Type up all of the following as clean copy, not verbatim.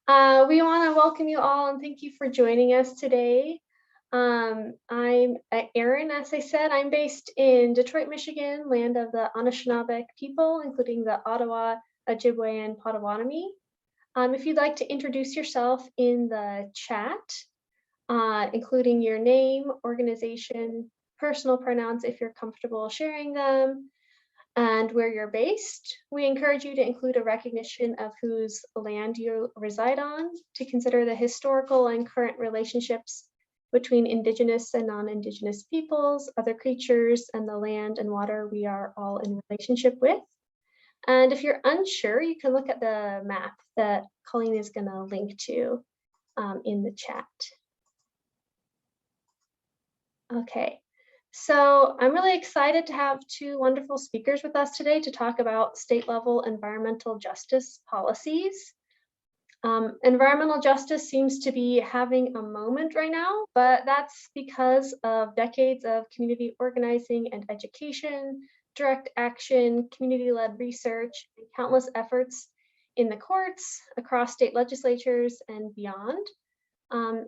We want to welcome you all and thank you for joining us today. I'm Erin, as I said. I'm based in Detroit, Michigan, land of the Anishinaabe people, including the Ottawa, Ojibwe, and Potawatomi. If you'd like to introduce yourself in the chat, including your name, organization, personal pronouns if you're comfortable sharing them, and where you're based. We encourage you to include a recognition of whose land you reside on, to consider the historical and current relationships between Indigenous and non-Indigenous peoples, other creatures, and the land and water we are all in relationship with. And if you're unsure, you can look at the map that Colleen is going to link to in the chat. Okay. So I'm really excited to have two wonderful speakers with us today to talk about state-level environmental justice policies. Environmental justice seems to be having a moment right now, but that's because of decades of community organizing and education, direct action, community-led research, and countless efforts in the courts, across state legislatures, and beyond.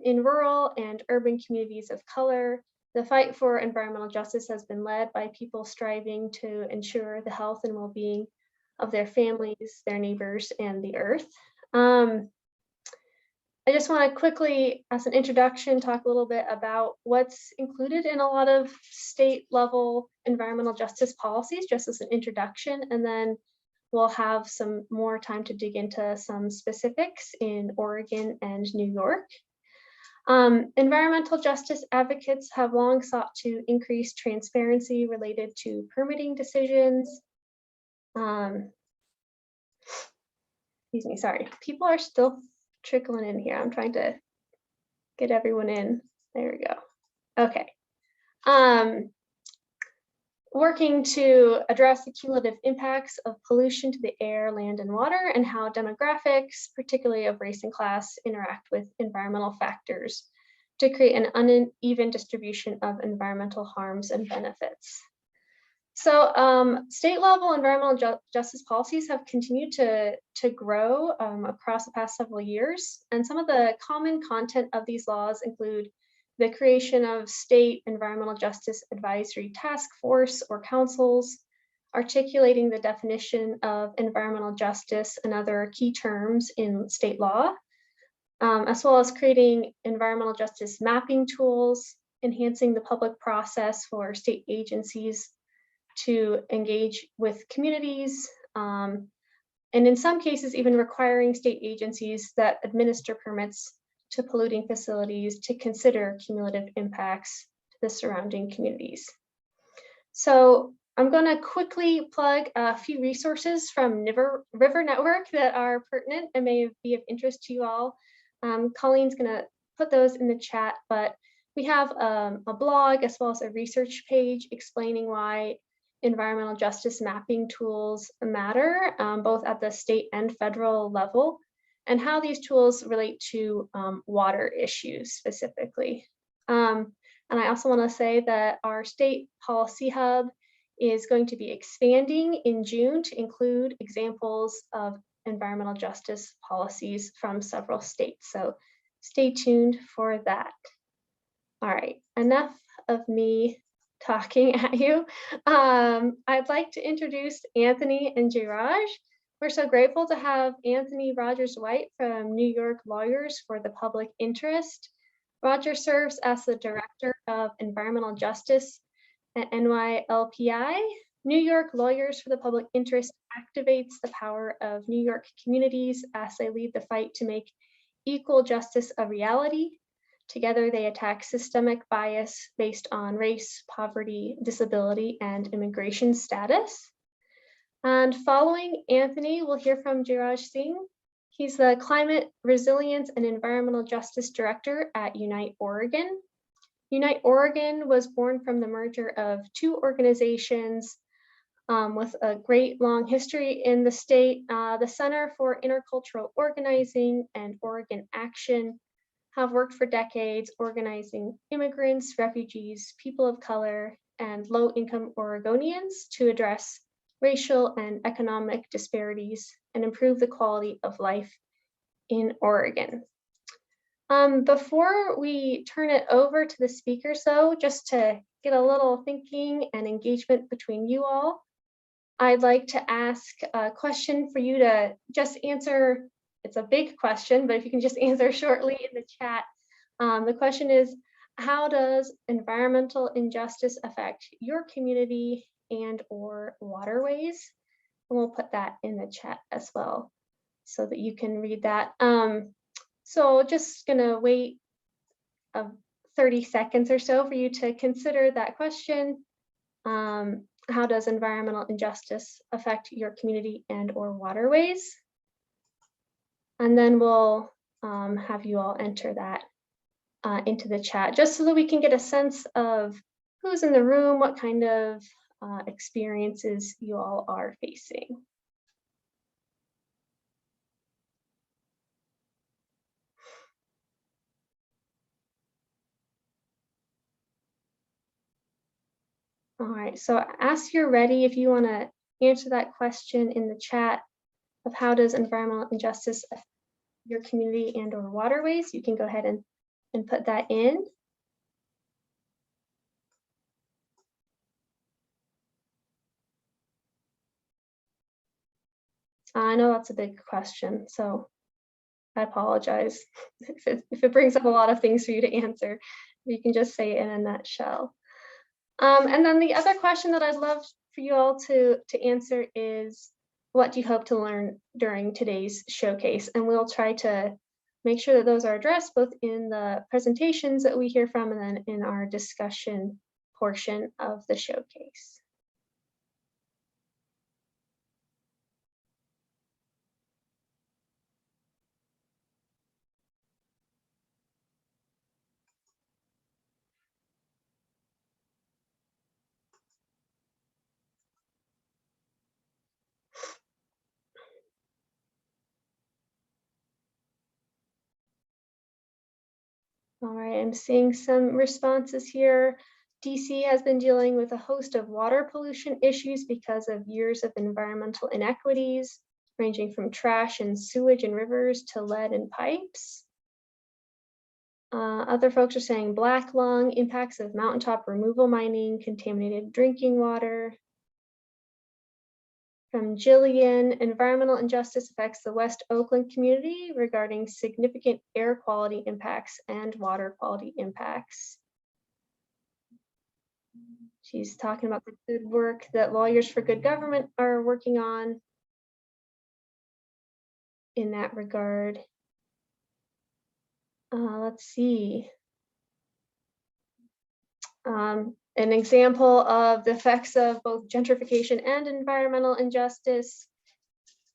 In rural and urban communities of color, the fight for environmental justice has been led by people striving to ensure the health and well-being of their families, their neighbors, and the earth. I just want to quickly, as an introduction, talk a little bit about what's included in a lot of state-level environmental justice policies, just as an introduction, and then we'll have some more time to dig into some specifics in Oregon and New York. Environmental justice advocates have long sought to increase transparency related to permitting decisions. Excuse me, sorry. People are still trickling in here. I'm trying to get everyone in. There we go. Okay. Working to address the cumulative impacts of pollution to the air, land, and water, and how demographics, particularly of race and class, interact with environmental factors to create an uneven distribution of environmental harms and benefits. So state-level environmental justice policies have continued to grow across the past several years, and some of the common content of these laws include the creation of state environmental justice advisory task force or councils, articulating the definition of environmental justice and other key terms in state law, as well as creating environmental justice mapping tools, enhancing the public process for state agencies to engage with communities, and in some cases, even requiring state agencies that administer permits to polluting facilities to consider cumulative impacts to the surrounding communities. So I'm going to quickly plug a few resources from River Network that are pertinent and may be of interest to you all. Colleen's going to put those in the chat, but we have a blog as well as a research page explaining why environmental justice mapping tools matter, both at the state and federal level, and how these tools relate to water issues specifically. And I also want to say that our state policy hub is going to be expanding in June to include examples of environmental justice policies from several states. So stay tuned for that. All right, enough of me talking at you. I'd like to introduce Anthony and Jairaj. We're so grateful to have Anthony Rogers White from New York Lawyers for the Public Interest. Roger serves as the Director of Environmental Justice at NYLPI. New York Lawyers for the Public Interest activates the power of New York communities as they lead the fight to make equal justice a reality. Together, they attack systemic bias based on race, poverty, disability, and immigration status. And following Anthony, we'll hear from Jairaj Singh. He's the Climate Resilience and Environmental Justice Director at Unite Oregon. Unite Oregon was born from the merger of two organizations with a great long history in the state. The Center for Intercultural Organizing and Oregon Action have worked for decades organizing immigrants, refugees, people of color, and low-income Oregonians to address racial and economic disparities and improve the quality of life in Oregon. Before we turn it over to the speakers, though, just to get a little thinking and engagement between you all, I'd like to ask a question for you to just answer. It's a big question, but if you can just answer shortly in the chat. The question is, how does environmental injustice affect your community and or waterways? And we'll put that in the chat as well so that you can read that. So just gonna wait 30 seconds or so for you to consider that question. How does environmental injustice affect your community and or waterways? And then we'll have you all enter that into the chat, just so that we can get a sense of who's in the room, what kind of experiences you all are facing. All right, so as you're ready, if you want to answer that question in the chat of how does environmental injustice affect your community and or waterways, you can go ahead and put that in. I know that's a big question, so I apologize if it brings up a lot of things for you to answer. You can just say it in a nutshell. And then the other question that I'd love for you all to answer is, what do you hope to learn during today's showcase? And we'll try to make sure that those are addressed both in the presentations that we hear from and then in our discussion portion of the showcase. All right, I'm seeing some responses here. DC has been dealing with a host of water pollution issues because of years of environmental inequities, ranging from trash and sewage in rivers to lead in pipes. Other folks are saying black lung, impacts of mountaintop removal mining, contaminated drinking water. From Jillian, environmental injustice affects the West Oakland community regarding significant air quality impacts and water quality impacts. She's talking about the good work that Lawyers for Good Government are working on in that regard. Let's see. An example of the effects of both gentrification and environmental injustice.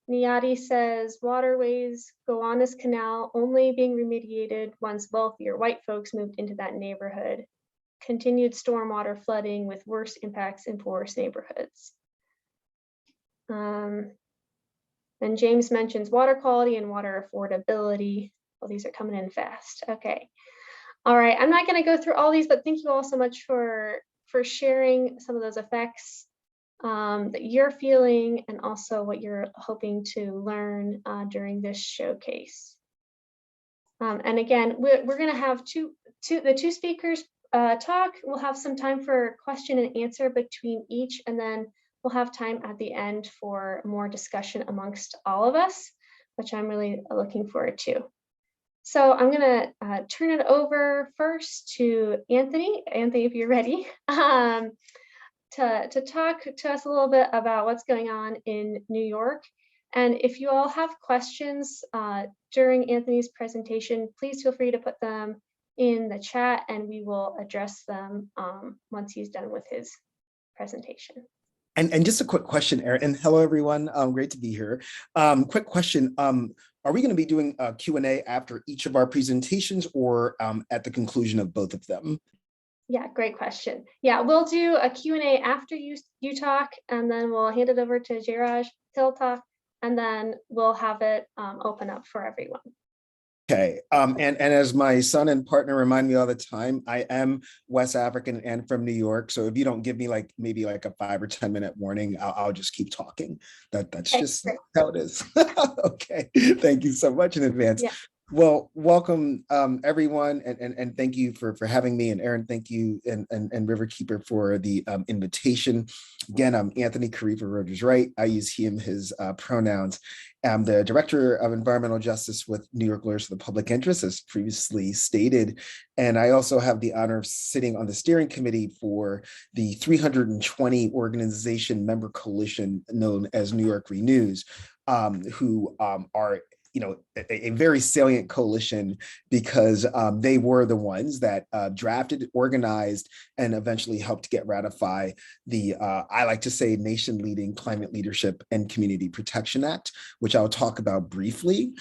Niati says waterways Gowanus Canal only being remediated once wealthier white folks moved into that neighborhood. Continued stormwater flooding with worse impacts in poorest neighborhoods. And James mentions water quality and water affordability. Well, these are coming in fast. Okay. All right, I'm not going to go through all these, but thank you all so much for sharing some of those effects that you're feeling and also what you're hoping to learn during this showcase. And again, we're going to have the two speakers talk. We'll have some time for question and answer between each, and then we'll have time at the end for more discussion amongst all of us, which I'm really looking forward to. So I'm going to turn it over first to Anthony. Anthony, if you're ready, to talk to us a little bit about what's going on in New York. And if you all have questions during Anthony's presentation, please feel free to put them in the chat and we will address them once he's done with his presentation. And just a quick question, Erin, and hello everyone, great to be here. Quick question, are we going to be doing a Q&A after each of our presentations or at the conclusion of both of them? Yeah, great question. Yeah, we'll do a Q&A after you talk, and then we'll hand it over to Jairaj. He'll talk, and then we'll have it open up for everyone. Okay. And as my son and partner remind me all the time, I am West African and from New York. So if you don't give me like maybe like a 5 or 10 minute warning, I'll just keep talking. That's Okay, just great. how it is. Okay. Thank you so much in advance. Yeah. Well, welcome everyone, and thank you for having me. And Aaron, thank you, and Riverkeeper for the invitation. Again, I'm Anthony Karifa Rogers Wright. I use he and his pronouns. I'm the Director of Environmental Justice with New York Lawyers for the Public Interest, as previously stated. And I also have the honor of sitting on the steering committee for the 320 organization member coalition known as New York Renews, who are a very salient coalition because they were the ones that drafted, organized, and eventually helped get ratify the, I like to say, nation-leading Climate Leadership and Community Protection Act, which I'll talk about briefly.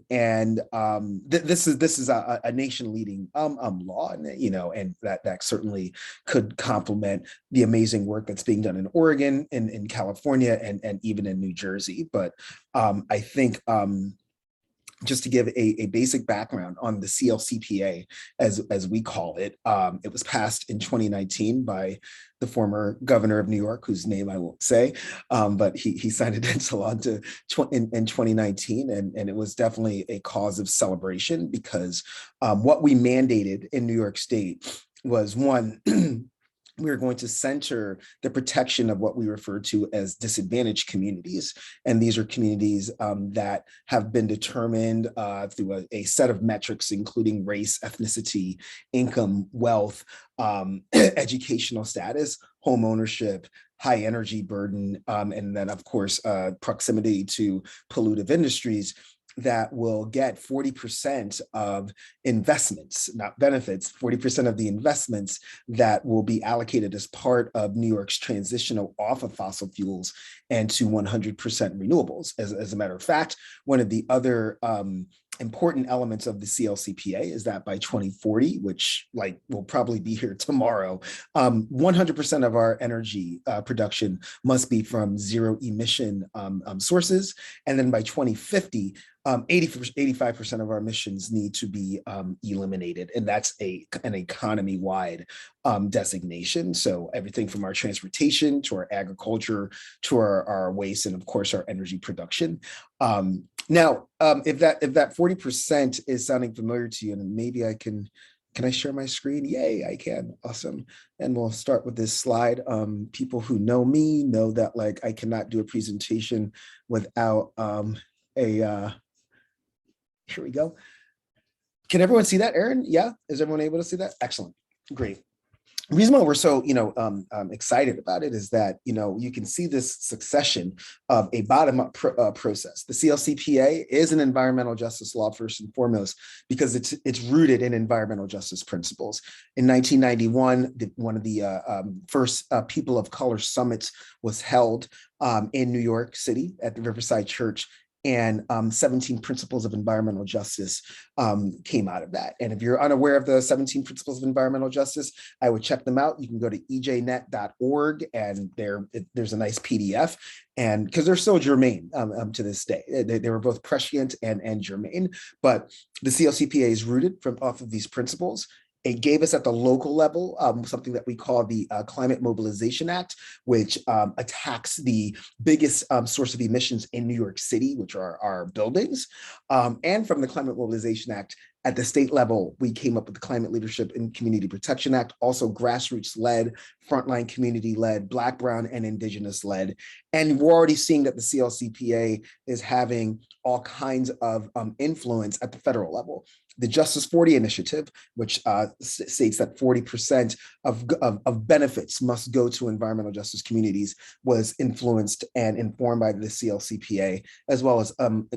This is a nation-leading law, and that certainly could complement the amazing work that's being done in Oregon, in California, and even in New Jersey. But I think just to give a basic background on the CLCPA, as we call it, it was passed in 2019 by the former governor of New York, whose name I won't say, but he signed it into law in 2019, and it was definitely a cause of celebration because what we mandated in New York State was, one, we're going to center the protection of what we refer to as disadvantaged communities. And these are communities that have been determined through a set of metrics, including race, ethnicity, income, wealth, educational status, home ownership, high energy burden, and then, of course, proximity to pollutive industries, that will get 40% of investments, not benefits, 40% of the investments that will be allocated as part of New York's transitional off of fossil fuels and to 100% renewables. As a matter of fact, one of the other important elements of the CLCPA is that by 2040, which will probably be here tomorrow, 100% of our energy production must be from zero emission sources. And then by 2050, 85% of our emissions need to be eliminated. And that's an economy-wide designation. So everything from our transportation to our agriculture to our waste and, of course, our energy production. Now, if that 40% is sounding familiar to you, and maybe can I share my screen? Yay, I can. Awesome. And we'll start with this slide. People who know me know that I cannot do a presentation without here we go. Can everyone see that, Aaron? Yeah, is everyone able to see that? Excellent, great. The reason why we're so excited about it is that you can see this succession of a bottom-up process. The CLCPA is an environmental justice law first and foremost because it's rooted in environmental justice principles. In 1991, one of the first People of Color summits was held in New York City at the Riverside Church, and 17 principles of environmental justice came out of that. And if you're unaware of the 17 principles of environmental justice, I would check them out. You can go to ejnet.org, and there's a nice PDF, and because they're so germane to this day. They were both prescient and germane, but the CLCPA is rooted off of these principles. It gave us at the local level something that we call the Climate Mobilization Act, which attacks the biggest source of emissions in New York City, which are our buildings. And from the Climate Mobilization Act, at the state level, we came up with the Climate Leadership and Community Protection Act, also grassroots-led, frontline community-led, Black, Brown, and Indigenous-led. And we're already seeing that the CLCPA is having all kinds of influence at the federal level. The Justice 40 initiative, which states that 40% of benefits must go to environmental justice communities, was influenced and informed by the CLCPA, as well as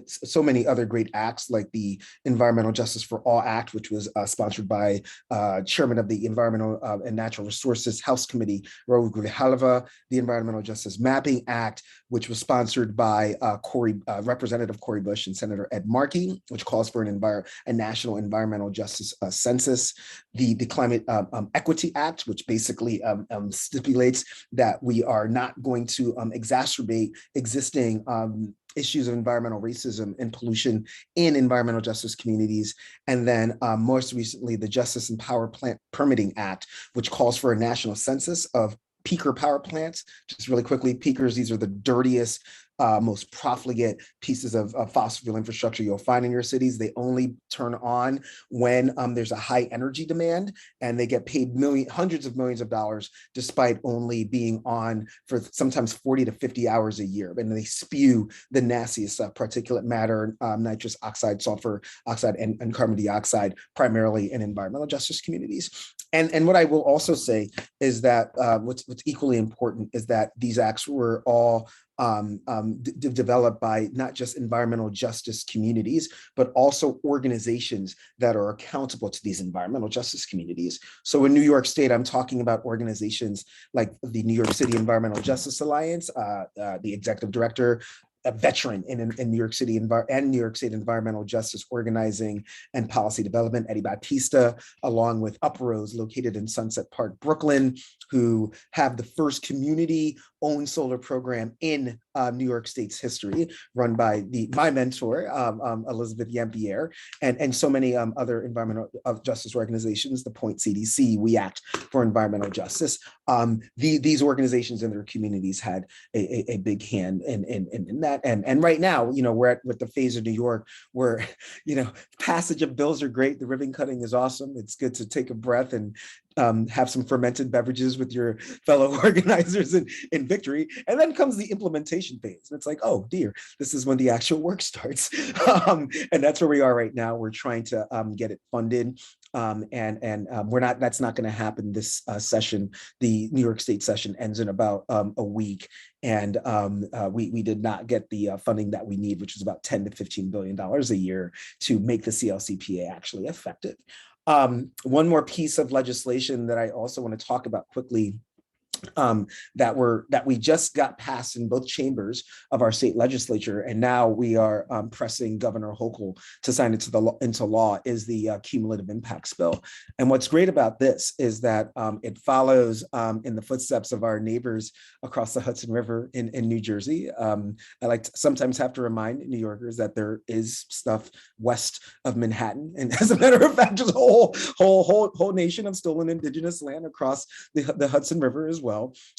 so many other great acts like the Environmental Justice for All Act, which was sponsored by Chairman of the Environmental and Natural Resources House Committee, Raul Grijalva, the Environmental Justice Mapping Act, which was sponsored by Representative Cori Bush and Senator Ed Markey, which calls for a national environmental justice census, the Climate Equity Act, which basically stipulates that we are not going to exacerbate existing issues of environmental racism and pollution in environmental justice communities. And then most recently, the Justice and Power Plant Permitting Act, which calls for a national census of peaker power plants. Just really quickly, peakers, these are the dirtiest, most profligate pieces of fossil fuel infrastructure you'll find in your cities. They only turn on when there's a high energy demand, and they get paid hundreds of millions of dollars despite only being on for sometimes 40 to 50 hours a year. And they spew the nastiest stuff, particulate matter, nitrous oxide, sulfur oxide, and carbon dioxide, primarily in environmental justice communities. And what I will also say is that what's equally important is that these acts were all developed by not just environmental justice communities, but also organizations that are accountable to these environmental justice communities. So in New York State, I'm talking about organizations like the New York City Environmental Justice Alliance, the executive director, a veteran in New York City and New York State environmental justice organizing and policy development, Eddie Battista, along with Uprose, located in Sunset Park, Brooklyn, who have the first community-owned solar program in New York State's history, run by my mentor, Elizabeth Yampierre, and so many other environmental justice organizations, the Point CDC, We Act for Environmental Justice. These organizations and their communities had a big hand in that. And right now, we're with the phase of New York where, passage of bills are great. The ribbon cutting is awesome. It's good to take a breath and have some fermented beverages with your fellow organizers in victory. And then comes the implementation phase. And it's like, oh dear, this is when the actual work starts. And that's where we are right now. We're trying to get it funded. That's not going to happen this session. The New York State session ends in about a week. And we did not get the funding that we need, which is about $10 to $15 billion a year to make the CLCPA actually effective. One more piece of legislation that I also want to talk about quickly, that we just got passed in both chambers of our state legislature, and now we are pressing Governor Hochul to sign it into law, is the Cumulative Impacts bill. And what's great about this is that it follows in the footsteps of our neighbors across the Hudson River in New Jersey. I sometimes have to remind New Yorkers that there is stuff west of Manhattan, and as a matter of fact, just a whole nation of stolen indigenous land across the Hudson River as well.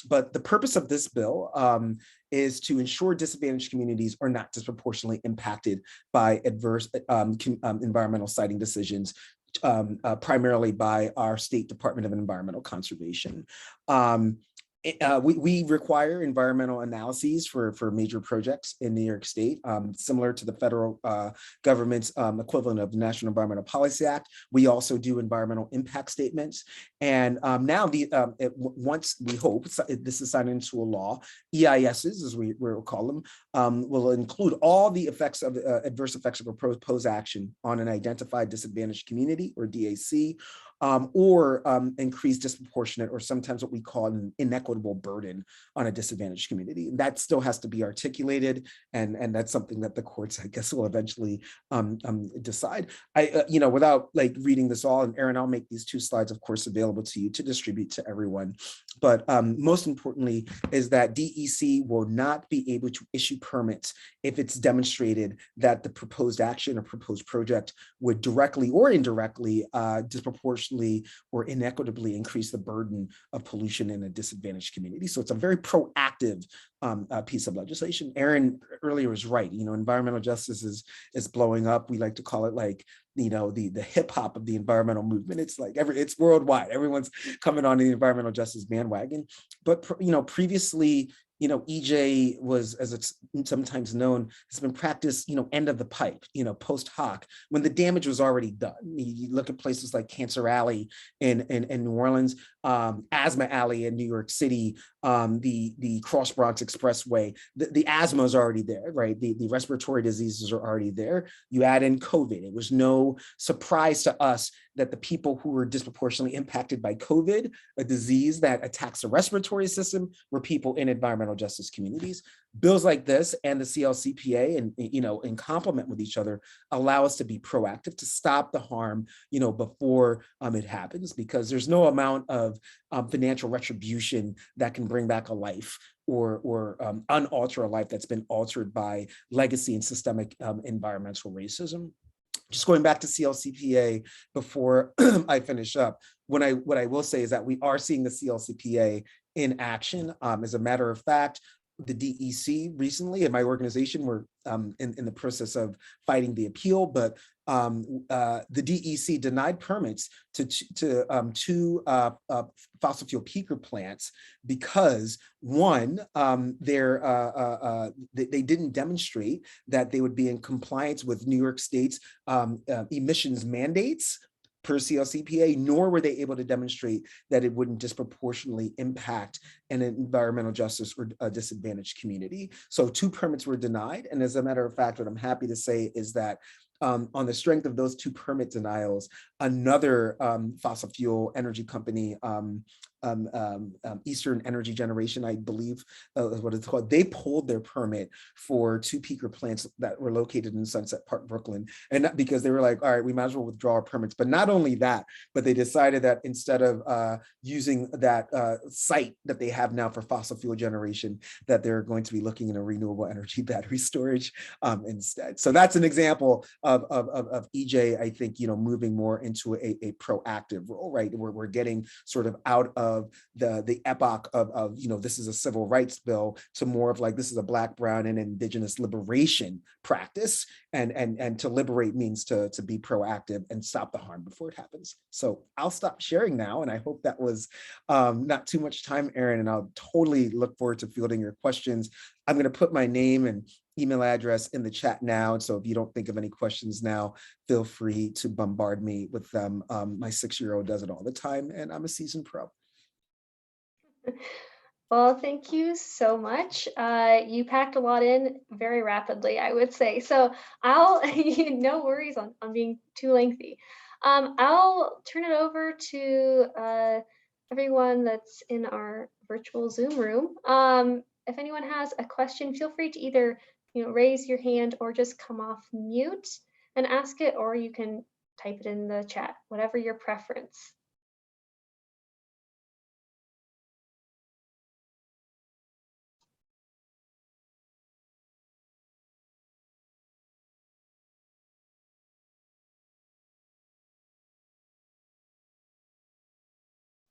But the purpose of this bill is to ensure disadvantaged communities are not disproportionately impacted by adverse environmental siting decisions, primarily by our State Department of Environmental Conservation. We require environmental analyses for major projects in New York State, similar to the federal government's equivalent of the National Environmental Policy Act. We also do environmental impact statements. And now, once we hope this is signed into a law, EISs, as we will call them, will include all the effects of adverse effects of a proposed action on an identified disadvantaged community, or DAC, or increase disproportionate, or sometimes what we call an inequitable burden on a disadvantaged community. And that still has to be articulated, and that's something that the courts, I guess, will eventually decide. Without reading this all, and Aaron, I'll make these 2 slides, of course, available to you to distribute to everyone. But most importantly is that DEC will not be able to issue permits if it's demonstrated that the proposed action or proposed project would directly or indirectly disproportionately or inequitably increase the burden of pollution in a disadvantaged community. So it's a very proactive piece of legislation. Aaron earlier was right. Environmental justice is blowing up. We like to call it the hip hop of the environmental movement. It's it's worldwide. Everyone's coming on the environmental justice bandwagon. But previously, EJ was, as it's sometimes known, has been practiced, end of the pipe, post hoc, when the damage was already done. You look at places like Cancer Alley in New Orleans, Asthma Alley in New York City, the Cross Bronx Expressway, the asthma is already there, right? The respiratory diseases are already there. You add in COVID. It was no surprise to us that the people who were disproportionately impacted by COVID, a disease that attacks the respiratory system, were people in environmental justice communities. bills like this and the CLCPA, and in complement with each other, allow us to be proactive to stop the harm, before it happens, because there's no amount of financial retribution that can bring back a life or unalter a life that's been altered by legacy and systemic environmental racism. Just going back to CLCPA before I finish up, what I will say is that we are seeing the CLCPA in action. As a matter of fact, the DEC recently and my organization were in the process of fighting the appeal, but the DEC denied permits to two fossil fuel peaker plants because, one, they didn't demonstrate that they would be in compliance with New York State's emissions mandates per CLCPA, nor were they able to demonstrate that it wouldn't disproportionately impact an environmental justice or a disadvantaged community. So 2 permits were denied. And as a matter of fact, what I'm happy to say is that on the strength of those 2 permit denials, another fossil fuel energy company, Eastern Energy Generation, I believe is what it's called, they pulled their permit for 2 peaker plants that were located in Sunset Park, Brooklyn. And not because they were like, all right, we might as well withdraw our permits. But not only that, but they decided that instead of using that site that they have now for fossil fuel generation, that they're going to be looking into renewable energy battery storage instead. So that's an example of EJ, I think, moving more into a proactive role, right? Where we're getting sort of out of the epoch of this is a civil rights bill to more of like, this is a Black, Brown, and Indigenous liberation practice. And to liberate means to be proactive and stop the harm before it happens. So I'll stop sharing now. And I hope that was not too much time, Erin, and I'll totally look forward to fielding your questions. I'm going to put my name and email address in the chat now. And so if you don't think of any questions now, feel free to bombard me with them. My 6-year-old does it all the time, and I'm a seasoned pro. Well, thank you so much. You packed a lot in very rapidly, I would say. So I'll, no worries on being too lengthy. I'll turn it over to everyone that's in our virtual Zoom room. If anyone has a question, feel free to either raise your hand or just come off mute and ask it, or you can type it in the chat, whatever your preference.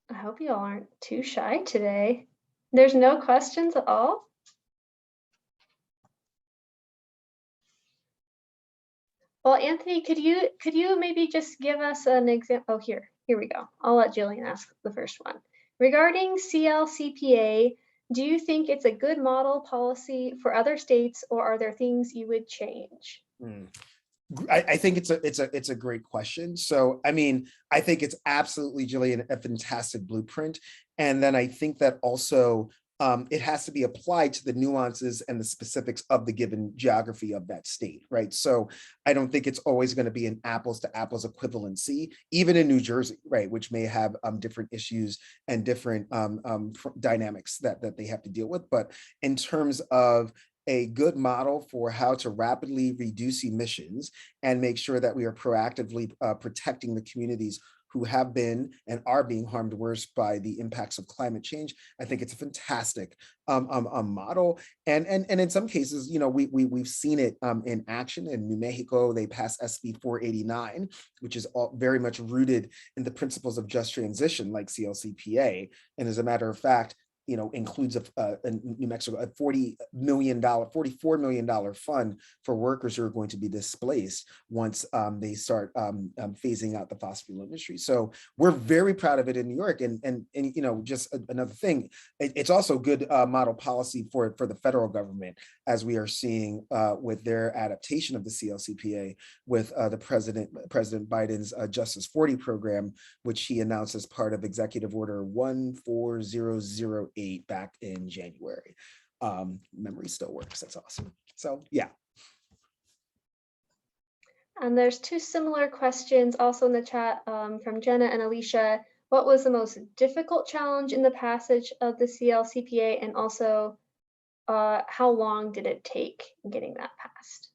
I hope you all aren't too shy today. There's no questions at all? Well, Anthony, could you maybe just give us an example? Oh, here we go. I'll let Jillian ask the first one. Regarding CLCPA, do you think it's a good model policy for other states, or are there things you would change? I think it's a great question. So, I mean, I think it's absolutely, Jillian, a fantastic blueprint. And then I think that also it has to be applied to the nuances and the specifics of the given geography of that state, right? So I don't think it's always going to be an apples to apples equivalency, even in New Jersey, right, which may have different issues and different dynamics that they have to deal with. But in terms of a good model for how to rapidly reduce emissions and make sure that we are proactively protecting the communities who have been and are being harmed worse by the impacts of climate change. I think it's a fantastic model. And in some cases, we've seen it in action. In New Mexico, they passed SB 489, which is very much rooted in the principles of just transition, like CLCPA. And as a matter of fact, includes in New Mexico a $44 million fund for workers who are going to be displaced once they start phasing out the fossil fuel industry. So we're very proud of it in New York. And just another thing, it's also good model policy for the federal government, as we are seeing with their adaptation of the CLCPA with the President Biden's Justice 40 program, which he announced as part of Executive Order 14008 back in January. Memory still works. That's awesome. So yeah. And there's 2 similar questions also in the chat from Jenna and Alicia. What was the most difficult challenge in the passage of the CLCPA, and also how long did it take getting that passed?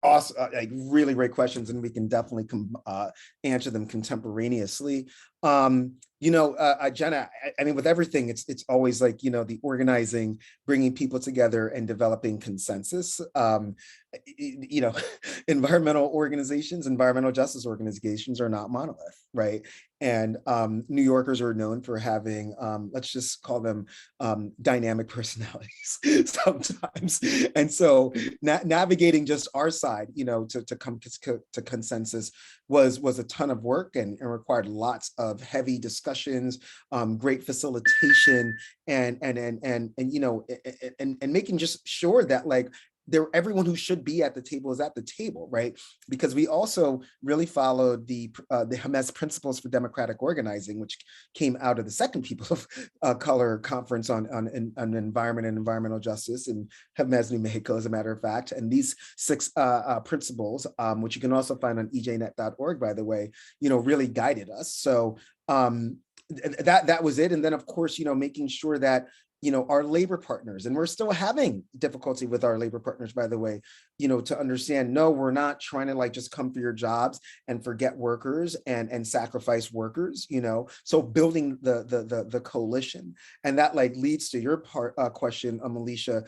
Awesome, like really great questions, and we can definitely answer them contemporaneously. Jenna, I mean, with everything, it's always like, the organizing, bringing people together, and developing consensus. You know, environmental organizations, environmental justice organizations are not monolith, right? And New Yorkers are known for having, let's just call them dynamic personalities sometimes. And so navigating just our side, to come to consensus was a ton of work, and required lots of heavy discussions, great facilitation, and making just sure that like everyone who should be at the table is at the table, right? Because we also really followed the Hermes Principles for Democratic Organizing, which came out of the second People of Color Conference on environment and environmental justice in Hermes, New Mexico, as a matter of fact. And these 6 principles, which you can also find on ejnet.org, by the way, really guided us. So that was it. And then, of course, making sure that our labor partners, and we're still having difficulty with our labor partners, by the way, to understand, no, we're not trying to like just come for your jobs and forget workers and sacrifice workers, so building the coalition. And that like leads to your question, Alicia.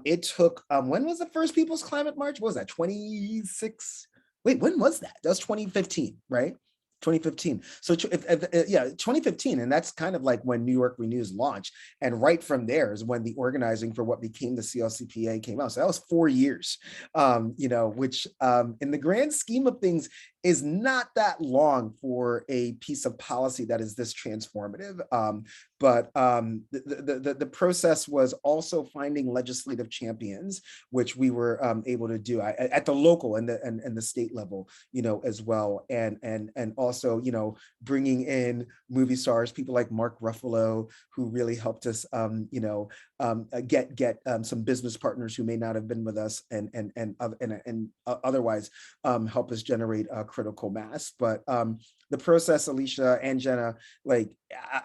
It took, when was the first People's Climate March? What was that, 26? Wait, when was that? That was 2015, right? 2015. So yeah, 2015. And that's kind of like when New York Renews launched. And right from there is when the organizing for what became the CLCPA came out. So that was 4 years, which in the grand scheme of things is not that long for a piece of policy that is this transformative. But the process was also finding legislative champions, which we were able to do at the local and the state level, as well, and also, bringing in movie stars, people like Mark Ruffalo, who really helped us, get some business partners who may not have been with us, and otherwise help us generate critical mass. But the process, Alicia and Jenna, like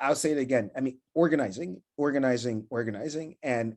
I'll say it again. I mean, organizing, and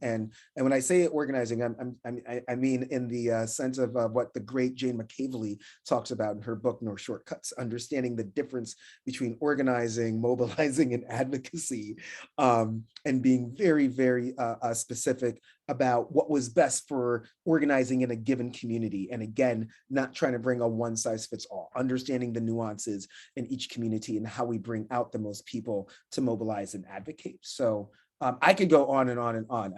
when I say organizing, I mean in the sense of what the great Jane McCaveley talks about in her book No Shortcuts, understanding the difference between organizing, mobilizing, and advocacy, and being very, very specific about what was best for organizing in a given community. And again, not trying to bring a one size fits all, understanding the nuances in each community and how we bring out the most people to mobilize and advocate. So I could go on and on and on.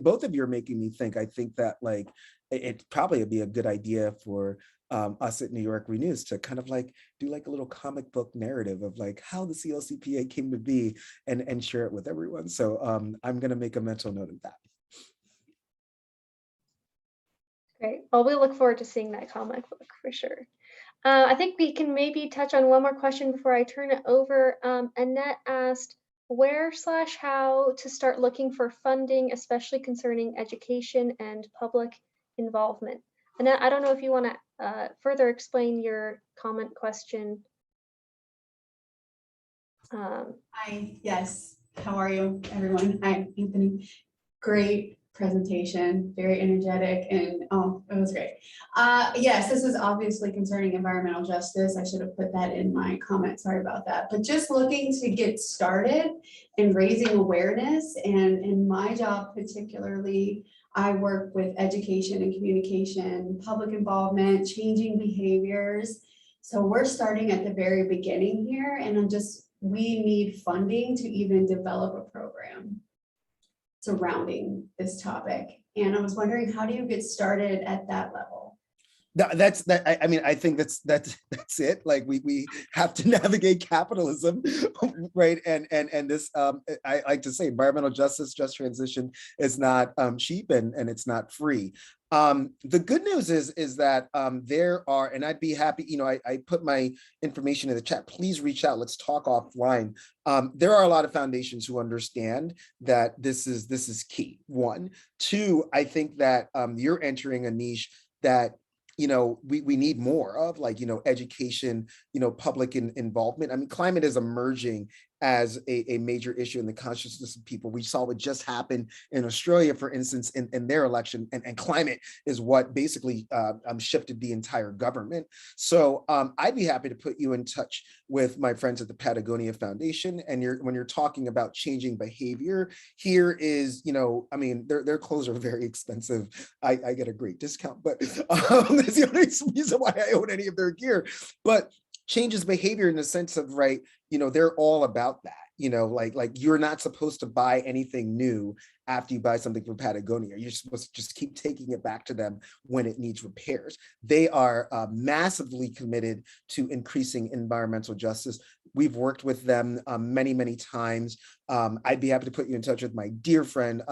Both of you are making me think. I think that like it probably would be a good idea for us at New York Renews to kind of like do like a little comic book narrative of like how the CLCPA came to be, and share it with everyone. So I'm going to make a mental note of that. Great. Well, we look forward to seeing that comic book for sure. I think we can maybe touch on one more question before I turn it over. Annette asked, where/how to start looking for funding, especially concerning education and public involvement. Annette, I don't know if you want to further explain your comment question. Hi, yes. How are you, everyone? Hi, Anthony. Great presentation, very energetic, and oh, it was great. Yes, this is obviously concerning environmental justice. I should have put that in my comment, sorry about that. But just looking to get started and raising awareness, and in my job particularly, I work with education and communication, public involvement, changing behaviors. So we're starting at the very beginning here, and we need funding to even develop a program surrounding this topic. And I was wondering, how do you get started at that level? I mean, I think that's it. Like we have to navigate capitalism, right? And this, I like to say, environmental justice, just transition is not cheap, and it's not free. The good news is that there are, and I'd be happy, I put my information in the chat. Please reach out. Let's talk offline. There are a lot of foundations who understand that this is key. 1, 2, I think that you're entering a niche that we need more of, like, education, public involvement. I mean, climate is emerging as a major issue in the consciousness of people. We saw what just happened in Australia, for instance, in their election, and climate is what basically shifted the entire government. So I'd be happy to put you in touch with my friends at the Patagonia Foundation. And when you're talking about changing behavior, here is, I mean, their clothes are very expensive. I get a great discount, but that's the only reason why I own any of their gear. But changes behavior in the sense of, right, they're all about that. Like you're not supposed to buy anything new after you buy something from Patagonia. You're supposed to just keep taking it back to them when it needs repairs. They are massively committed to increasing environmental justice. We've worked with them many, many times. I'd be happy to put you in touch with my dear friend,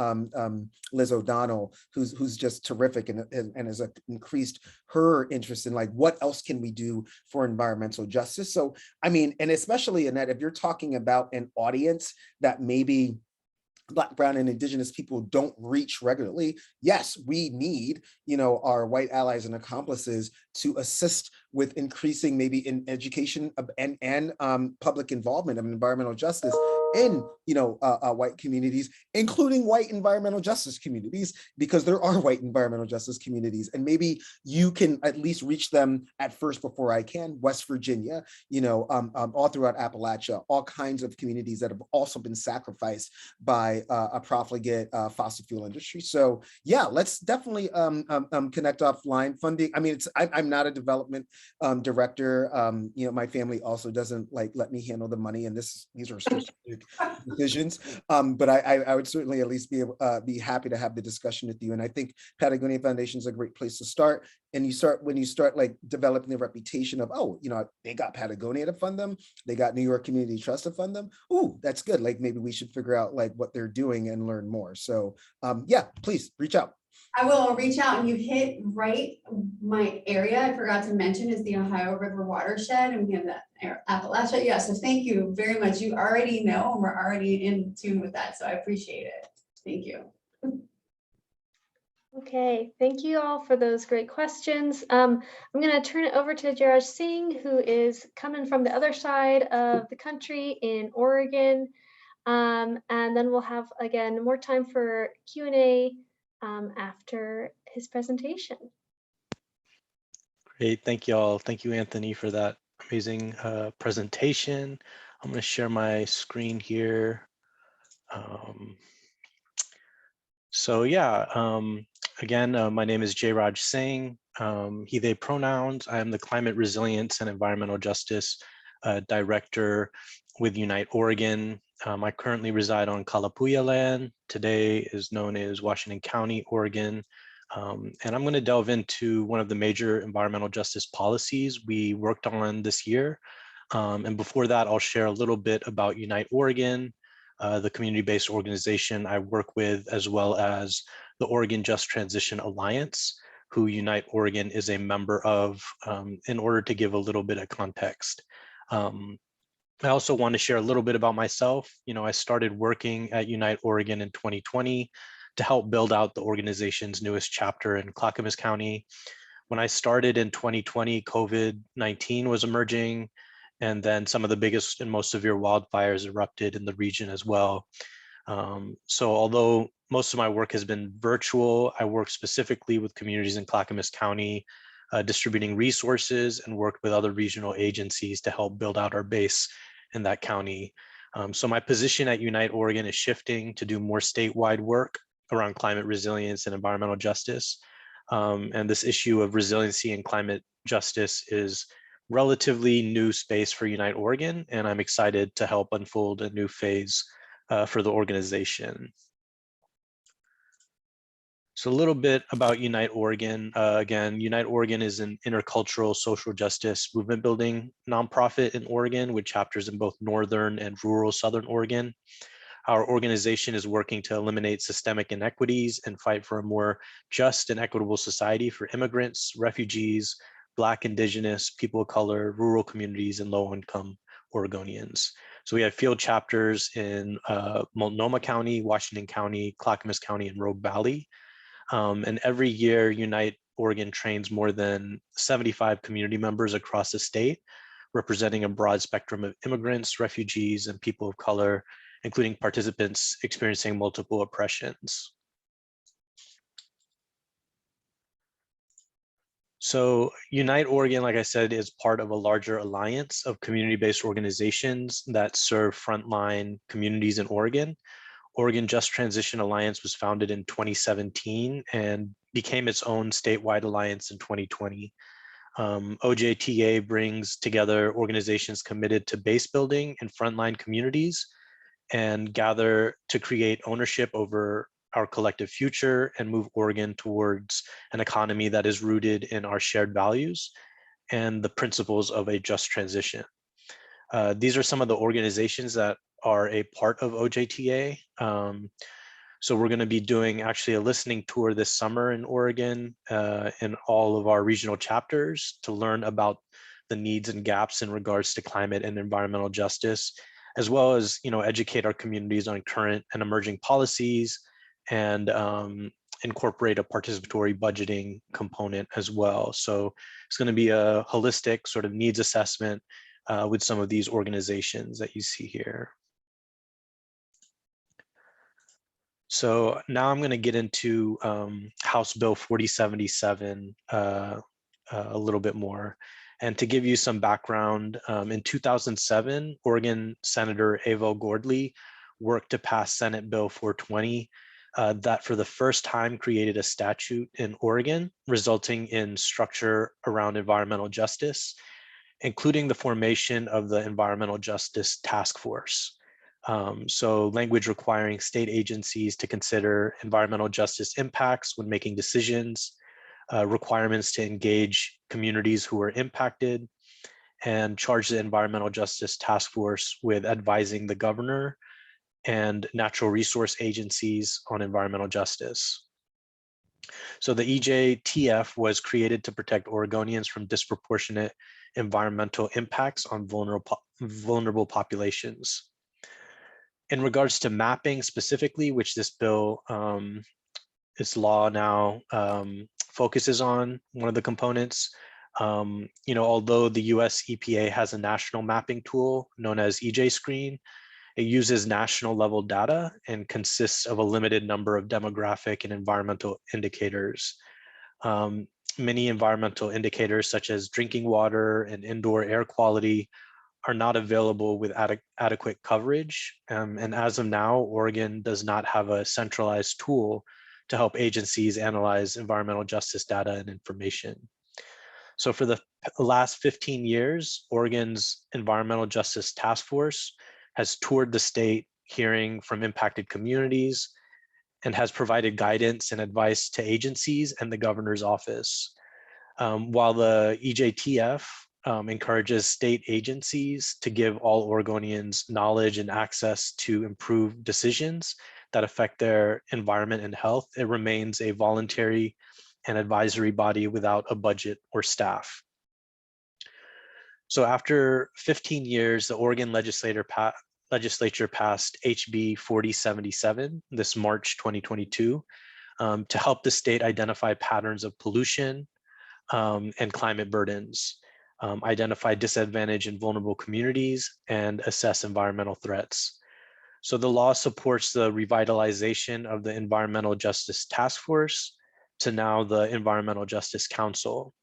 Liz O'Donnell, who's just terrific and has increased her interest in, like, what else can we do for environmental justice? So, I mean, and especially in that, if you're talking about an audience that maybe Black, Brown, and Indigenous people don't reach regularly, yes, we need, our white allies and accomplices to assist with increasing, maybe in education and public involvement of environmental justice in, white communities, including white environmental justice communities, because there are white environmental justice communities, and maybe you can at least reach them at first before I can. West Virginia, all throughout Appalachia, all kinds of communities that have also been sacrificed by a profligate fossil fuel industry. So yeah, let's definitely connect offline. Funding, I mean, I'm not a development director. My family also doesn't let me handle the money, and these are strategic decisions. But I would certainly at least be happy to have the discussion with you. And I think Patagonia Foundation is a great place to start. And when you start like developing the reputation of, they got Patagonia to fund them, they got New York Community Trust to fund them. Ooh, that's good. Like, maybe we should figure out like what they're doing and learn more. So yeah, please reach out. I will reach out, and you hit right my area. I forgot to mention is the Ohio River watershed, and we have that Appalachia. Yeah, so thank you very much. You already know, and we're already in tune with that. So I appreciate it. Thank you. Okay, thank you all for those great questions. I'm going to turn it over to Jairaj Singh, who is coming from the other side of the country in Oregon. And then we'll have, again, more time for Q&A after his presentation. Great, thank you all. Thank you, Anthony, for that amazing presentation. I'm going to share my screen here. Again, my name is Jairaj Singh, he, they pronouns. I am the Climate Resilience and Environmental Justice Director with Unite Oregon. I currently reside on Kalapuya land. Today is known as Washington County, Oregon. And I'm going to delve into one of the major environmental justice policies we worked on this year. And before that, I'll share a little bit about Unite Oregon, the community-based organization I work with, as well as the Oregon Just Transition Alliance, who Unite Oregon is a member of, in order to give a little bit of context. I also want to share a little bit about myself. I started working at Unite Oregon in 2020 to help build out the organization's newest chapter in Clackamas County. When I started in 2020, COVID-19 was emerging, and then some of the biggest and most severe wildfires erupted in the region as well. So although most of my work has been virtual, I work specifically with communities in Clackamas County, distributing resources, and worked with other regional agencies to help build out our base in that county. So my position at Unite Oregon is shifting to do more statewide work around climate resilience and environmental justice. And this issue of resiliency and climate justice is relatively new space for Unite Oregon, and I'm excited to help unfold a new phase for the organization. So a little bit about Unite Oregon. Again, Unite Oregon is an intercultural social justice movement building nonprofit in Oregon with chapters in both northern and rural southern Oregon. Our organization is working to eliminate systemic inequities and fight for a more just and equitable society for immigrants, refugees, Black, Indigenous, people of color, rural communities, and low-income Oregonians. So we have field chapters in Multnomah County, Washington County, Clackamas County, and Rogue Valley. And every year, Unite Oregon trains more than 75 community members across the state representing a broad spectrum of immigrants, refugees, and people of color, including participants experiencing multiple oppressions. So Unite Oregon, like I said, is part of a larger alliance of community-based organizations that serve frontline communities in Oregon. Oregon Just Transition Alliance was founded in 2017 and became its own statewide alliance in 2020. OJTA brings together organizations committed to base building in frontline communities and gather to create ownership over our collective future and move Oregon towards an economy that is rooted in our shared values and the principles of a just transition. These are some of the organizations that are a part of OJTA. So we're going to be doing actually a listening tour this summer in Oregon in all of our regional chapters to learn about the needs and gaps in regards to climate and environmental justice, as well as educate our communities on current and emerging policies and incorporate a participatory budgeting component as well. So it's going to be a holistic sort of needs assessment with some of these organizations that you see here. So now I'm going to get into House Bill 4077 a little bit more. And to give you some background, in 2007, Oregon Senator Avel Gordley worked to pass Senate Bill 420 that for the first time created a statute in Oregon, resulting in structure around environmental justice, including the formation of the Environmental Justice Task Force. So language requiring state agencies to consider environmental justice impacts when making decisions, requirements to engage communities who are impacted, and charge the Environmental Justice Task Force with advising the governor and natural resource agencies on environmental justice. So the EJTF was created to protect Oregonians from disproportionate environmental impacts on vulnerable populations. In regards to mapping specifically, which this bill, this law now focuses on, one of the components, although the US EPA has a national mapping tool known as EJ Screen, it uses national level data and consists of a limited number of demographic and environmental indicators. Many environmental indicators such as drinking water and indoor air quality are not available with adequate coverage. And as of now, Oregon does not have a centralized tool to help agencies analyze environmental justice data and information. So for the last 15 years, Oregon's Environmental Justice Task Force has toured the state, hearing from impacted communities, and has provided guidance and advice to agencies and the governor's office. While the EJTF encourages state agencies to give all Oregonians knowledge and access to improve decisions that affect their environment and health, it remains a voluntary and advisory body without a budget or staff. So after 15 years, the Oregon legislature passed HB 4077 this March 2022 to help the state identify patterns of pollution and climate burdens, identify disadvantaged and vulnerable communities, and assess environmental threats. So the law supports the revitalization of the Environmental Justice Task Force to now the Environmental Justice Council,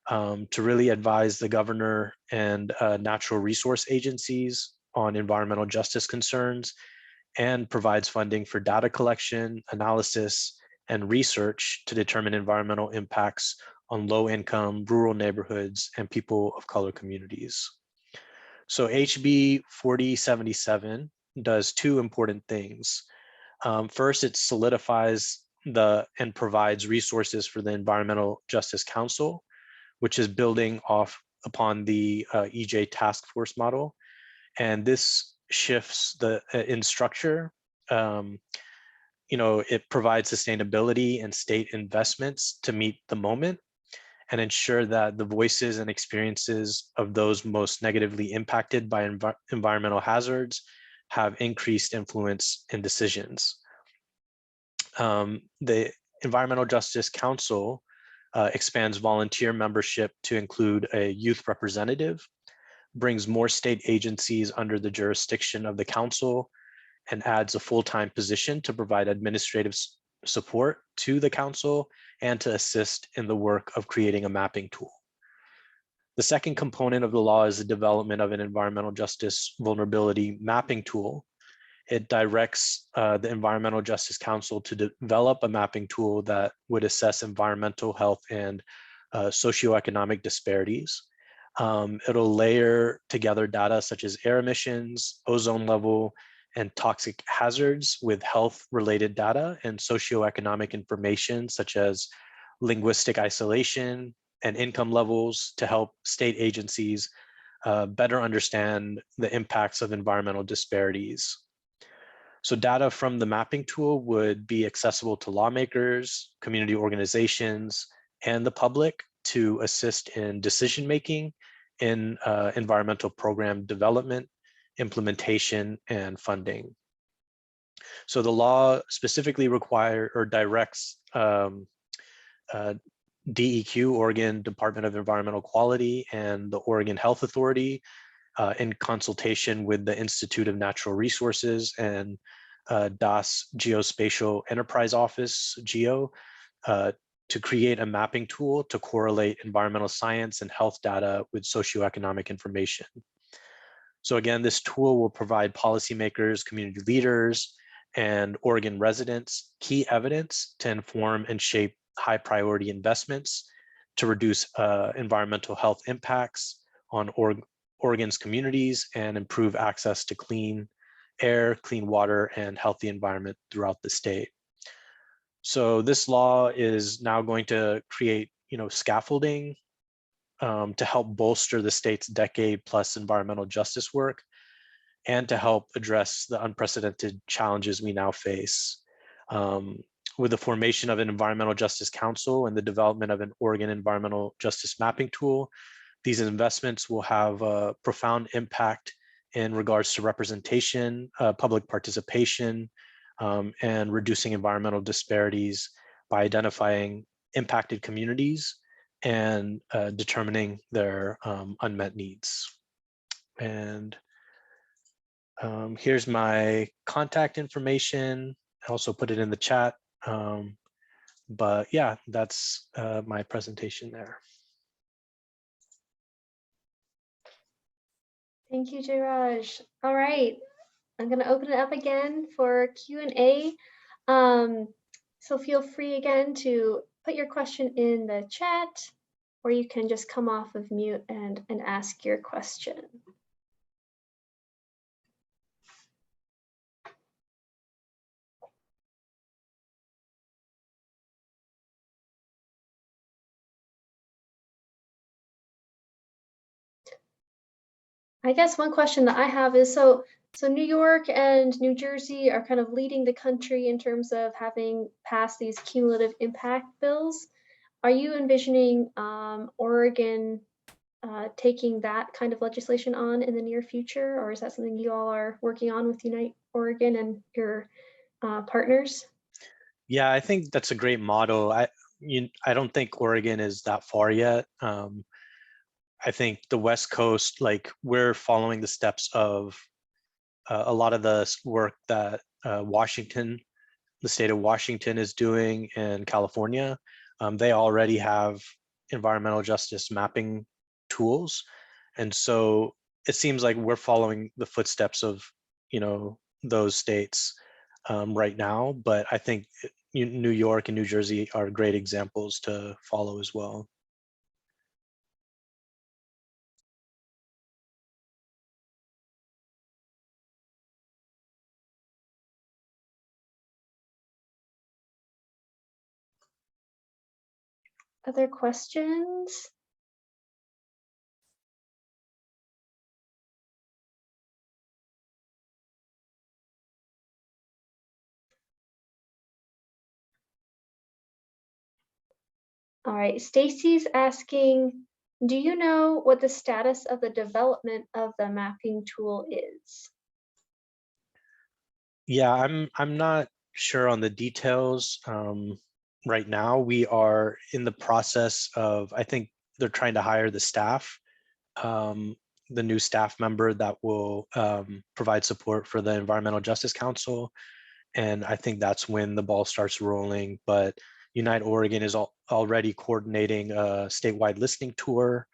to really advise the governor and natural resource agencies on environmental justice concerns, and provides funding for data collection, analysis, and research to determine environmental impacts on low-income rural neighborhoods and people of color communities. So HB 4077 does two important things. First, it solidifies and provides resources for the Environmental Justice Council, which is building upon the EJ task force model. And this shifts in structure. It provides sustainability and state investments to meet the moment and ensure that the voices and experiences of those most negatively impacted by environmental hazards have increased influence in decisions. The Environmental Justice Council expands volunteer membership to include a youth representative, brings more state agencies under the jurisdiction of the council and adds a full-time position to provide administrative support to the council and to assist in the work of creating a mapping tool. The second component of the law is the development of an environmental justice vulnerability mapping tool. It directs the Environmental Justice Council to develop a mapping tool that would assess environmental health and socioeconomic disparities. It'll layer together data such as air emissions, ozone level, and toxic hazards with health-related data and socioeconomic information such as linguistic isolation and income levels to help state agencies better understand the impacts of environmental disparities. So data from the mapping tool would be accessible to lawmakers, community organizations, and the public to assist in decision-making in environmental program development, implementation, and funding. So the law specifically directs DEQ, Oregon Department of Environmental Quality, and the Oregon Health Authority in consultation with the Institute of Natural Resources and DAS Geospatial Enterprise Office, GEO, to create a mapping tool to correlate environmental science and health data with socioeconomic information. So again, this tool will provide policymakers, community leaders, and Oregon residents key evidence to inform and shape high priority investments to reduce environmental health impacts on Oregon's communities and improve access to clean air, clean water, and healthy environment throughout the state. So this law is now going to create, scaffolding to help bolster the state's decade-plus environmental justice work and to help address the unprecedented challenges we now face. With the formation of an Environmental Justice Council and the development of an Oregon Environmental Justice Mapping Tool, these investments will have a profound impact in regards to representation, public participation, and reducing environmental disparities by identifying impacted communities and determining their unmet needs. And here's my contact information. I also put it in the chat. But yeah, that's my presentation there. Thank you, Jayraj. All right, I'm going to open it up again for Q&A. So feel free again to put your question in the chat, or you can just come off of mute and ask your question. I guess one question that I have is, so New York and New Jersey are kind of leading the country in terms of having passed these cumulative impact bills. Are you envisioning Oregon taking that kind of legislation on in the near future, or is that something you all are working on with Unite Oregon and your partners? Yeah, I think that's a great model. I don't think Oregon is that far yet. I think the West Coast, we're following the steps of a lot of the work that the state of Washington is doing in California. They already have environmental justice mapping tools. And so it seems like we're following the footsteps of, those states right now. But I think New York and New Jersey are great examples to follow as well. Other questions? All right, Stacy's asking, do you know what the status of the development of the mapping tool is? Yeah, I'm not sure on the details right now. We are in the process of, I think they're trying to hire the staff. the new staff member that will provide support for the Environmental Justice Council. And I think that's when the ball starts rolling. But Unite Oregon is already coordinating a statewide listening tour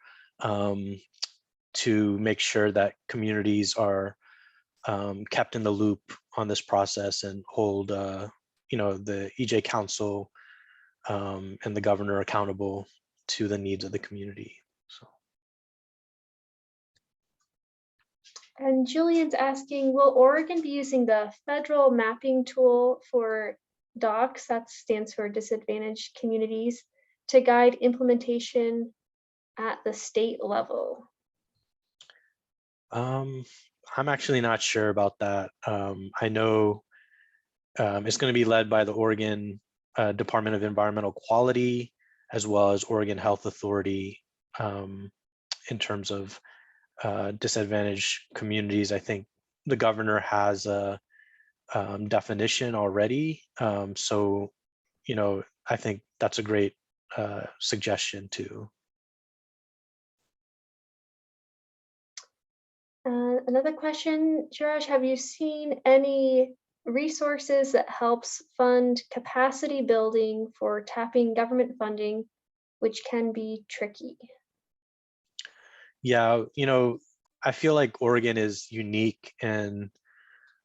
to make sure that communities are kept in the loop on this process and hold the EJ Council and the governor accountable to the needs of the community. So. And Julian's asking, will Oregon be using the federal mapping tool for DOCS, that stands for disadvantaged communities, to guide implementation at the state level? I'm actually not sure about that. I know it's going to be led by the Oregon Department of Environmental Quality, as well as Oregon Health Authority in terms of disadvantaged communities. I think the governor has a definition already. So, I think that's a great suggestion too. Another question, Jiraj, have you seen any resources that helps fund capacity building for tapping government funding, which can be tricky? Yeah, I feel like Oregon is unique, and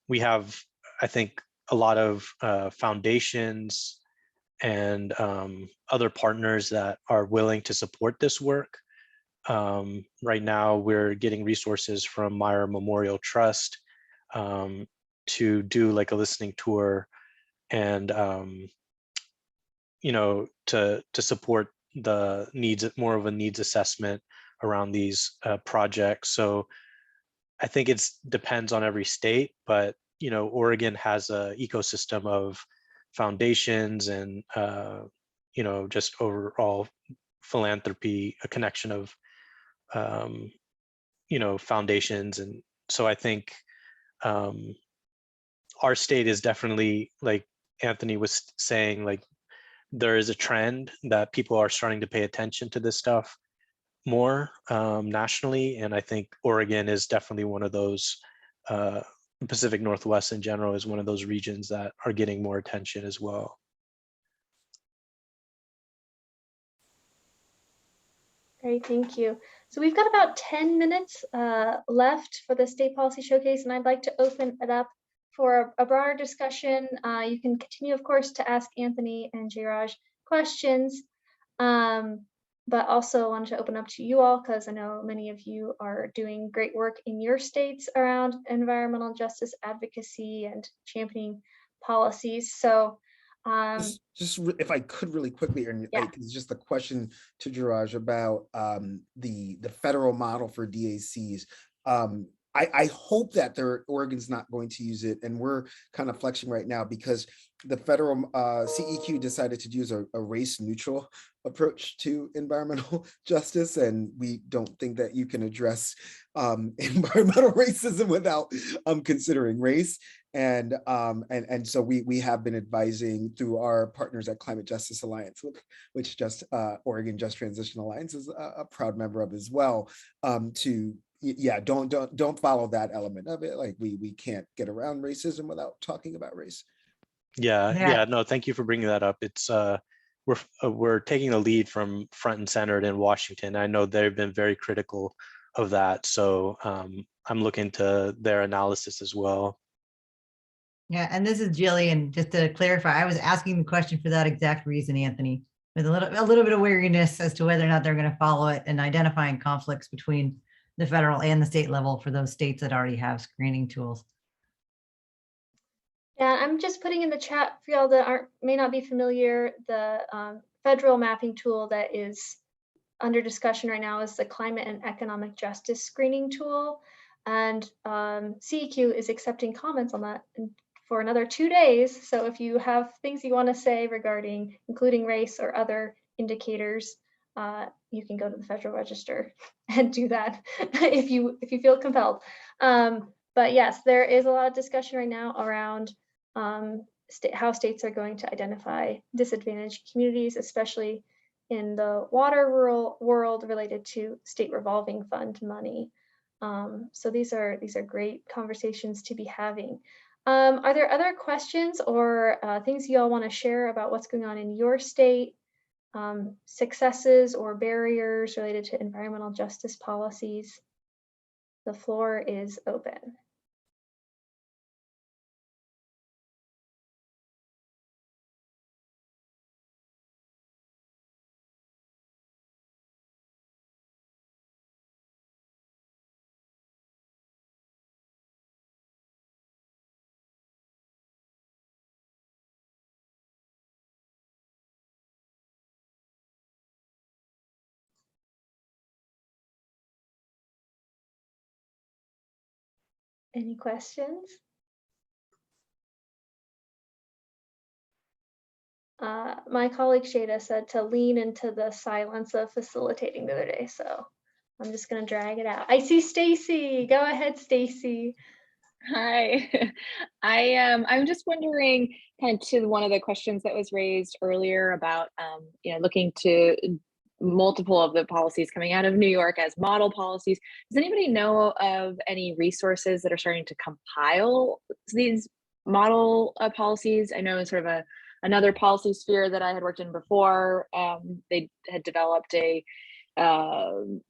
we have, I think, a lot of foundations and other partners that are willing to support this work. Right now, we're getting resources from Meyer Memorial Trust to do like a listening tour and, to support the needs, more of a needs assessment around these projects. So I think it depends on every state, but, Oregon has an ecosystem of foundations and, just overall philanthropy, a connection of foundations. And so I think our state is definitely, like Anthony was saying, like there is a trend that people are starting to pay attention to this stuff more nationally. And I think Oregon is definitely one of those, the Pacific Northwest in general is one of those regions that are getting more attention as well. Great, thank you. So we've got about 10 minutes left for the State Policy Showcase, and I'd like to open it up for a broader discussion. You can continue, of course, to ask Anthony and Jiraj questions, but also wanted to open up to you all because I know many of you are doing great work in your states around environmental justice advocacy and championing policies. So just if I could really quickly, and yeah. it's just a question to Jiraj about the federal model for DACs. I hope that Oregon's not going to use it, and we're kind of flexing right now because the federal CEQ decided to use a race neutral approach to environmental justice, and we don't think that you can address environmental racism without considering race. And so we have been advising through our partners at Climate Justice Alliance, which Oregon Just Transition Alliance is a proud member of as well, to don't follow that element of it. Like we can't get around racism without talking about race. Yeah, no, thank you for bringing that up. It's we're taking the lead from front and center in Washington. I know they've been very critical of that, so I'm looking to their analysis as well. Yeah, and this is Jillian. Just to clarify, I was asking the question for that exact reason, Anthony, with a little bit of wariness as to whether or not they're going to follow it and identifying conflicts between the federal and the state level for those states that already have screening tools. Yeah, I'm just putting in the chat for y'all that may not be familiar. The federal mapping tool that is under discussion right now is the Climate and Economic Justice Screening Tool, and CEQ is accepting comments on that for another 2 days. So if you have things you want to say regarding including race or other indicators, you can go to the Federal Register and do that if you feel compelled. But yes, there is a lot of discussion right now around how states are going to identify disadvantaged communities, especially in the water rural world related to state revolving fund money. So these are great conversations to be having. Are there other questions or things you all want to share about what's going on in your state, successes or barriers related to environmental justice policies? The floor is open. Any questions? My colleague Shada said to lean into the silence of facilitating the other day, so I'm just gonna drag it out. I see Stacy. Go ahead, Stacy. Hi, I'm just wondering, kind of to one of the questions that was raised earlier about, looking to multiple of the policies coming out of New York as model policies. Does anybody know of any resources that are starting to compile these model policies? I know in sort of another policy sphere that I had worked in before, they had developed a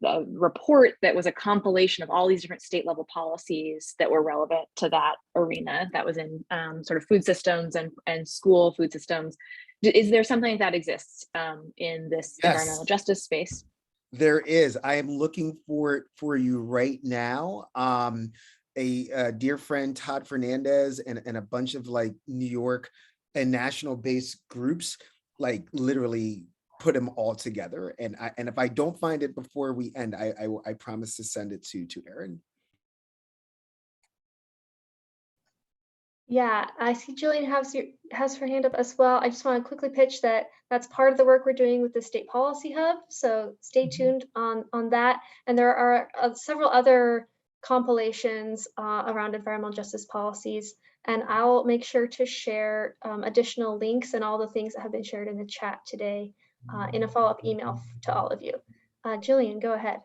report that was a compilation of all these different state level policies that were relevant to that arena that was in sort of food systems and school food systems. Is there something that exists in this environmental justice space? There is. I am looking for it for you right now. A dear friend, Todd Fernandez, and a bunch of like New York and national based groups, like literally put them all together. And if I don't find it before we end, I promise to send it to Erin. Yeah, I see Jillian has her hand up as well. I just want to quickly pitch that that's part of the work we're doing with the State Policy Hub. So stay tuned on that. And there are several other compilations around environmental justice policies. And I'll make sure to share additional links and all the things that have been shared in the chat today in a follow-up email to all of you. Jillian, go ahead.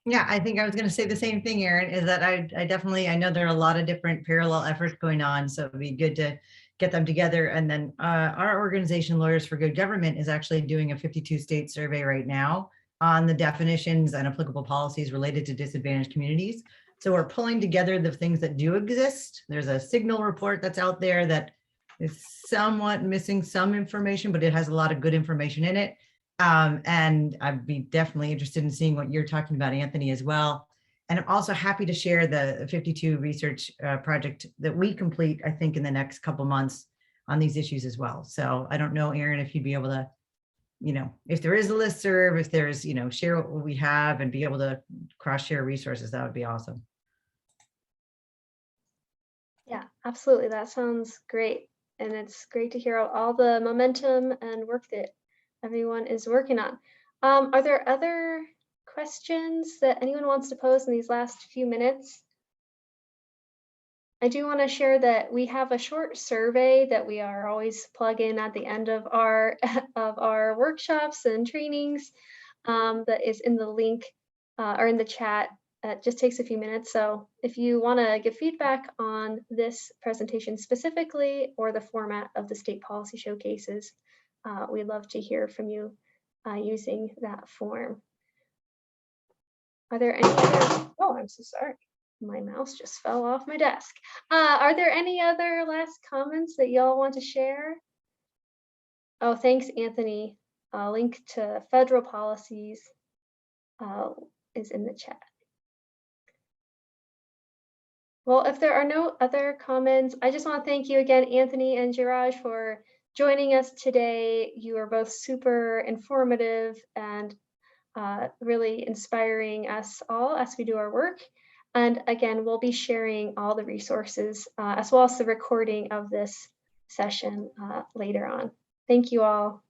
Yeah, I think I was going to say the same thing, Erin, is that I definitely, I know there are a lot of different parallel efforts going on, so it'd be good to get them together. And then our organization, Lawyers for Good Government, is actually doing a 52 state survey right now on the definitions and applicable policies related to disadvantaged communities. So we're pulling together the things that do exist. There's a signal report that's out there that is somewhat missing some information, but it has a lot of good information in it. And I'd be definitely interested in seeing what you're talking about, Anthony, as well. And I'm also happy to share the 52 research project that we complete, I think, in the next couple months on these issues as well. So I don't know, Erin, if you'd be able to, if there is a listserv, if there's, share what we have and be able to cross-share resources, that would be awesome. Yeah, absolutely. That sounds great. And it's great to hear all the momentum and work that everyone is working on. Are there other questions that anyone wants to pose in these last few minutes? I do want to share that we have a short survey that we are always plug in at the end of our workshops and trainings that is in the link or in the chat. It just takes a few minutes. So if you want to give feedback on this presentation specifically or the format of the state policy showcases, we'd love to hear from you using that form. Are there any other, oh, I'm so sorry. My mouse just fell off my desk. Are there any other last comments that y'all want to share? Oh, thanks, Anthony. A link to federal policies is in the chat. Well, if there are no other comments, I just want to thank you again, Anthony and Jiraj, for joining us today. You are both super informative and really inspiring us all as we do our work. And again, we'll be sharing all the resources as well as the recording of this session later on. Thank you all.